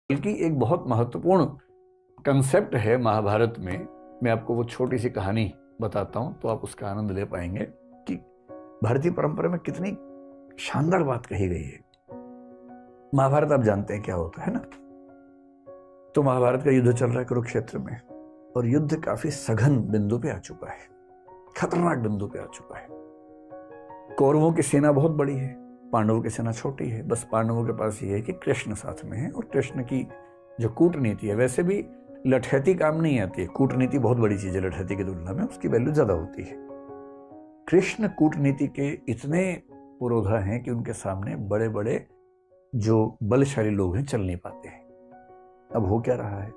बल्कि एक बहुत महत्वपूर्ण कंसेप्ट है महाभारत में। मैं आपको वो छोटी सी कहानी बताता हूं तो आप उसका आनंद ले पाएंगे कि भारतीय परंपरा में कितनी शानदार बात कही गई है। महाभारत आप जानते हैं क्या होता है ना। तो महाभारत का युद्ध चल रहा है कुरुक्षेत्र में, और युद्ध काफी सघन बिंदु पे आ चुका है, खतरनाक बिंदु पे आ चुका है। कौरवों की सेना बहुत बड़ी है, पांडवों की सेना छोटी है। बस पांडवों के पास ये है कि कृष्ण साथ में है, और कृष्ण की जो कूटनीति है, वैसे भी लठैती काम नहीं आती है, कूटनीति बहुत बड़ी चीज है, लठैती की तुलना में उसकी वैल्यू ज्यादा होती है। कृष्ण कूटनीति के इतने पुरोधा हैं कि उनके सामने बड़े बड़े जो बलशाली लोग हैं चल नहीं पाते हैं। अब हो क्या रहा है?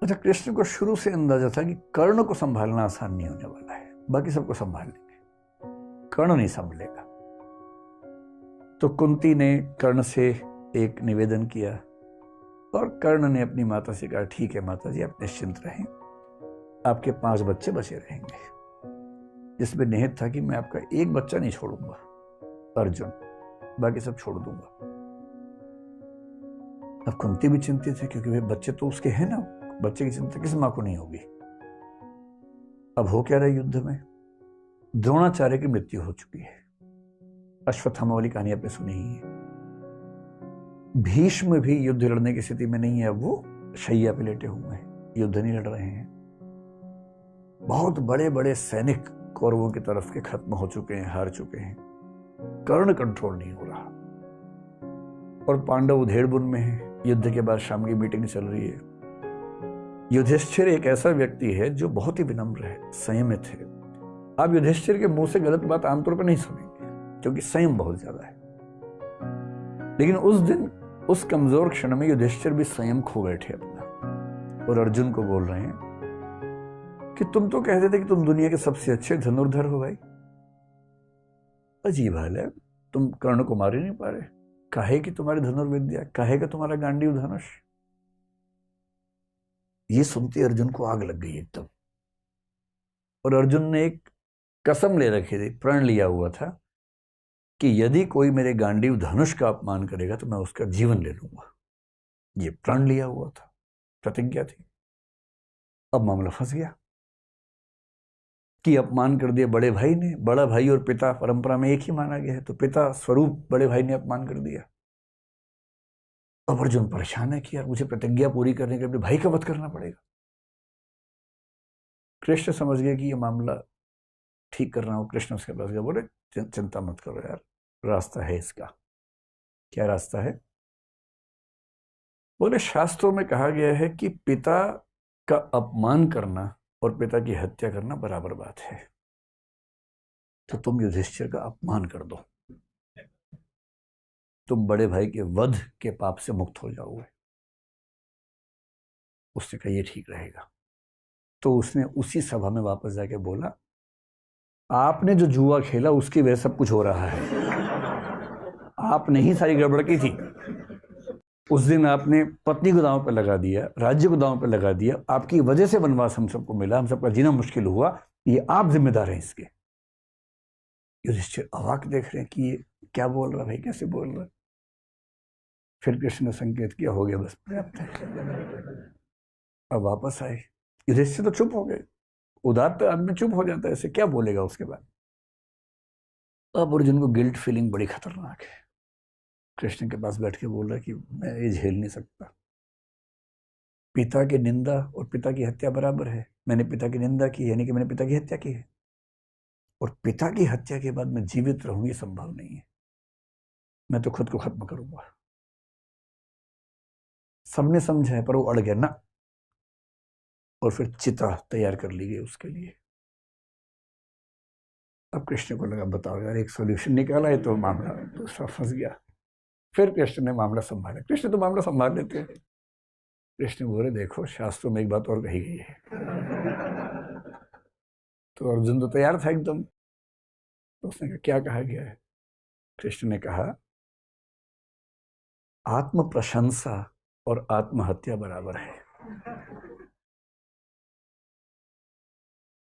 अच्छा, कृष्ण को शुरू से अंदाजा था कि कर्ण को संभालना आसान नहीं होने वाला है, बाकी सबको संभाल लेंगे, कर्ण नहीं संभलेगा। तो कुंती ने कर्ण से एक निवेदन किया, और कर्ण ने अपनी माता से कहा, ठीक है माता जी, आप निश्चिंत रहें, आपके 5 बच्चे बचे रहेंगे। जिसमें निहित था कि मैं आपका एक बच्चा नहीं छोड़ूंगा, अर्जुन, बाकी सब छोड़ दूंगा। अब कुंती भी चिंतित है, क्योंकि वे बच्चे तो उसके हैं ना, बच्चे की चिंता किस मां को नहीं होगी। अब हो क्या रहा है युद्ध में? द्रोणाचार्य की मृत्यु हो चुकी है। अश्वत्थामा वाली कहानी आपने सुनी ही है। भीष्म भी युद्ध लड़ने की स्थिति में नहीं है, अब वो शैया पे लेटे हुए हैं, युद्ध नहीं लड़ रहे हैं। बहुत बड़े बड़े सैनिक कौरवों की तरफ के खत्म हो चुके हैं, हार चुके हैं। कर्ण कंट्रोल नहीं हो रहा, और पांडव उधेड़बुन में है। युद्ध के बाद शाम की मीटिंग चल रही है। युधिष्ठिर एक ऐसा व्यक्ति है जो बहुत ही विनम्र है, संयमित है। आप युधिष्ठिर के मुंह से गलत बात आमतौर पर नहीं सुनेंगे, क्योंकि संयम बहुत ज्यादा है। लेकिन उस दिन उस कमजोर क्षण में युधिष्ठिर भी संयम खो बैठे अपना, और अर्जुन को बोल रहे हैं कि तुम तो कहते थे कि तुम दुनिया के सबसे अच्छे धनुर्धर हो भाई। अजीब हाल है, तुम कर्ण को मार ही नहीं पा रहे। काहे कि तुम्हारी धनुर्विद्या, काहे का तुम्हारा गांडीव धनुष। ये सुनते अर्जुन को आग लग गई एकदम। और अर्जुन ने एक कसम ले रखी थी, प्रण लिया हुआ था कि यदि कोई मेरे गांडीव धनुष का अपमान करेगा तो मैं उसका जीवन ले लूंगा। ये प्रण लिया हुआ था, प्रतिज्ञा थी। अब मामला फंस गया कि अपमान कर दिया बड़े भाई ने। बड़ा भाई और पिता परंपरा में एक ही माना गया है, तो पिता स्वरूप बड़े भाई ने अपमान कर दिया। अब अर्जुन परेशान है कि यार मुझे प्रतिज्ञा पूरी करने के लिए अपने भाई का वध करना पड़ेगा। कृष्ण समझ गए कि ये मामला ठीक करना हो। कृष्ण उसके पास गए, बोले चिंता मत करो यार, रास्ता है इसका। क्या रास्ता है? बोले शास्त्रों में कहा गया है कि पिता का अपमान करना और पिता की हत्या करना बराबर बात है। तो तुम युधिष्ठिर का अपमान कर दो, तुम बड़े भाई के वध के पाप से मुक्त हो जाओगे। उसने कहा ये ठीक रहेगा। तो उसने उसी सभा में वापस जाके बोला, आपने जो जुआ खेला उसकी वजह सब कुछ हो रहा है। आपने ही सारी गड़बड़ की थी। उस दिन आपने पत्नी को दांव पर लगा दिया, राज्य को दांव पर लगा दिया, आपकी वजह से वनवास हम सबको मिला, हम सबका जीना मुश्किल हुआ, ये आप जिम्मेदार हैं इसके। युधिष्ठिर अवाक देख रहे हैं कि ये क्या बोल रहा भाई, कैसे बोल रहा। फिर कृष्ण ने संकेत किया, हो गया बस पर्याप्त है। अब वापस आए। युधिष्ठिर तो चुप हो गए। उदार तो आदमी चुप हो जाता है, ऐसे क्या बोलेगा उसके बाद। अब अर्जुन को गिल्ट फीलिंग बड़ी खतरनाक है। कृष्ण के पास बैठ के बोल रहा है कि मैं ये झेल नहीं सकता। पिता की निंदा और पिता की हत्या बराबर है। मैंने पिता की निंदा की, यानी कि मैंने पिता की हत्या की है, और पिता की हत्या के बाद मैं जीवित रहूं ये संभव नहीं है। मैं तो खुद को खत्म करूंगा। सबने समझा है, पर वो अड़ गया ना, और फिर चिता तैयार कर ली गई उसके लिए। अब कृष्ण को लगा, बताओ यार, एक सॉल्यूशन निकाला है तो मामला दूसरा फंस गया। फिर कृष्ण ने मामला संभाला। कृष्ण तो मामला संभाल लेते हैं। कृष्ण बोले, देखो शास्त्रों में एक बात और कही गई है। तो अर्जुन तो तैयार था एकदम। तो उसने कहा, क्या कहा गया है? कृष्ण ने कहा, आत्म प्रशंसा और आत्महत्या बराबर है,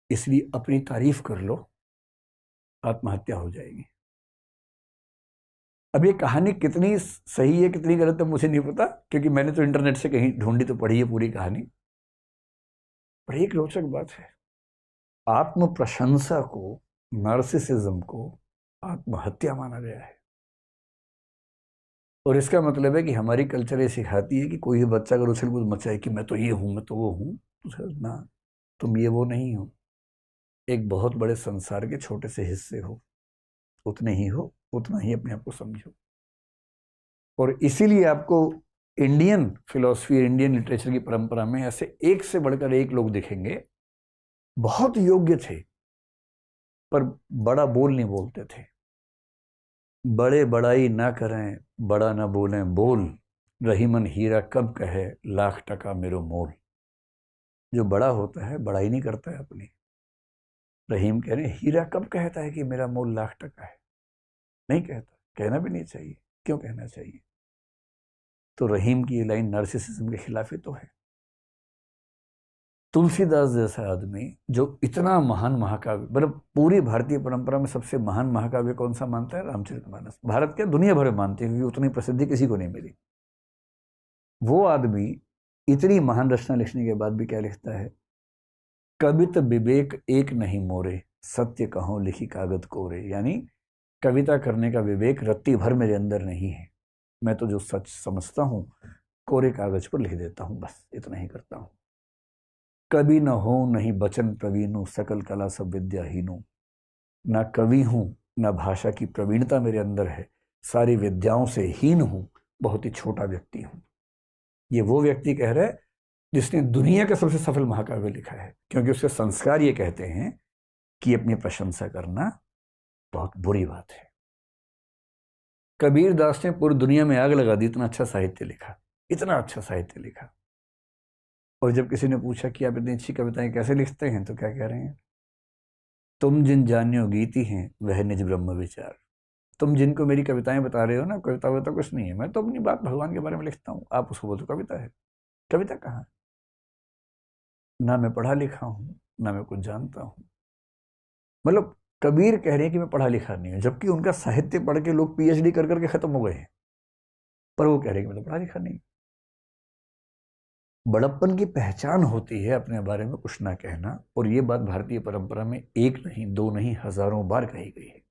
इसलिए अपनी तारीफ कर लो, आत्महत्या हो जाएगी। अब ये कहानी कितनी सही है कितनी गलत है मुझे नहीं पता, क्योंकि मैंने तो इंटरनेट से कहीं ढूंढी तो पढ़ी है पूरी कहानी। पर एक रोचक बात है, आत्म प्रशंसा को, नार्सिसिज्म को आत्महत्या माना गया है। और इसका मतलब है कि हमारी कल्चर ये सिखाती है कि कोई भी बच्चा अगर उछल कूद मचाए कि मैं तो ये हूं, मैं तो वो हूं, तो ना, तुम ये वो नहीं हो, एक बहुत बड़े संसार के छोटे से हिस्से हो, उतने ही हो, उतना ही अपने आप को समझो। और इसीलिए आपको इंडियन फिलॉसफी, इंडियन लिटरेचर की परंपरा में ऐसे एक से बढ़कर एक लोग दिखेंगे, बहुत योग्य थे पर बड़ा बोल नहीं बोलते थे। बड़े बड़ाई ना करें, बड़ा ना बोलें बोल, रहीमन हीरा कब कहे लाख टका मेरो मोल। जो बड़ा होता है बड़ाई नहीं करता है अपनी। रहीम कह रहे हैं हीरा कब कहता है कि मेरा मोल लाख टका है, नहीं कहता, कहना भी नहीं चाहिए। क्यों कहना चाहिए? तो रहीम की ये लाइन नार्सिसिज्म के खिलाफ ही तो है। तुलसीदास जैसा आदमी जो इतना महान महाकाव्य, मतलब पूरी भारतीय परंपरा में सबसे महान महाकाव्य कौन सा मानता है? रामचरितमानस। भारत के दुनिया भर में मानते हैं, क्योंकि उतनी प्रसिद्धि किसी को नहीं मिली। वो आदमी इतनी महान रचना लिखने के बाद भी क्या लिखता है? कवित विवेक एक नहीं मोरे, सत्य कहो लिखी कागज कोरे। यानी कविता करने का विवेक रत्ती भर मेरे अंदर नहीं है, मैं तो जो सच समझता हूं कोरे कागज पर लिख देता हूं, बस इतना ही करता हूं। कवि न हो नहीं बचन प्रवीणु, सकल कला सब विद्याहीनु। ना कवि हूं, ना भाषा की प्रवीणता मेरे अंदर है, सारी विद्याओं से हीन हूं, बहुत ही छोटा व्यक्ति हूं। ये वो व्यक्ति कह रहा है जिसने दुनिया का सबसे सफल महाकाव्य लिखा है, क्योंकि उसके संस्कार ये कहते हैं कि अपनी प्रशंसा करना बहुत बुरी बात है। कबीर दास ने पूरी दुनिया में आग लगा दी, इतना अच्छा साहित्य लिखा, इतना अच्छा साहित्य लिखा। और जब किसी ने पूछा कि आप इतनी अच्छी कविताएं कैसे लिखते हैं, तो क्या कह रहे हैं? तुम जिन जान्यो गीति हैं वह निज ब्रह्म विचार। तुम जिनको मेरी कविताएं बता रहे हो ना, कविता वविता कुछ नहीं है, मैं तो अपनी बात भगवान के बारे में लिखता हूँ, आप उसको बोलते कविता है। कविता कहाँ? ना मैं पढ़ा लिखा हूँ, ना मैं कुछ जानता हूँ। मतलब कबीर कह रहे हैं कि मैं पढ़ा लिखा नहीं हूं, जबकि उनका साहित्य पढ़ के लोग पीएचडी कर करके खत्म हो गए हैं, पर वो कह रहे हैं कि मैं तो पढ़ा लिखा नहीं। बड़प्पन की पहचान होती है अपने बारे में कुछ ना कहना, और ये बात भारतीय परंपरा में एक नहीं, दो नहीं, हजारों बार कही गई है।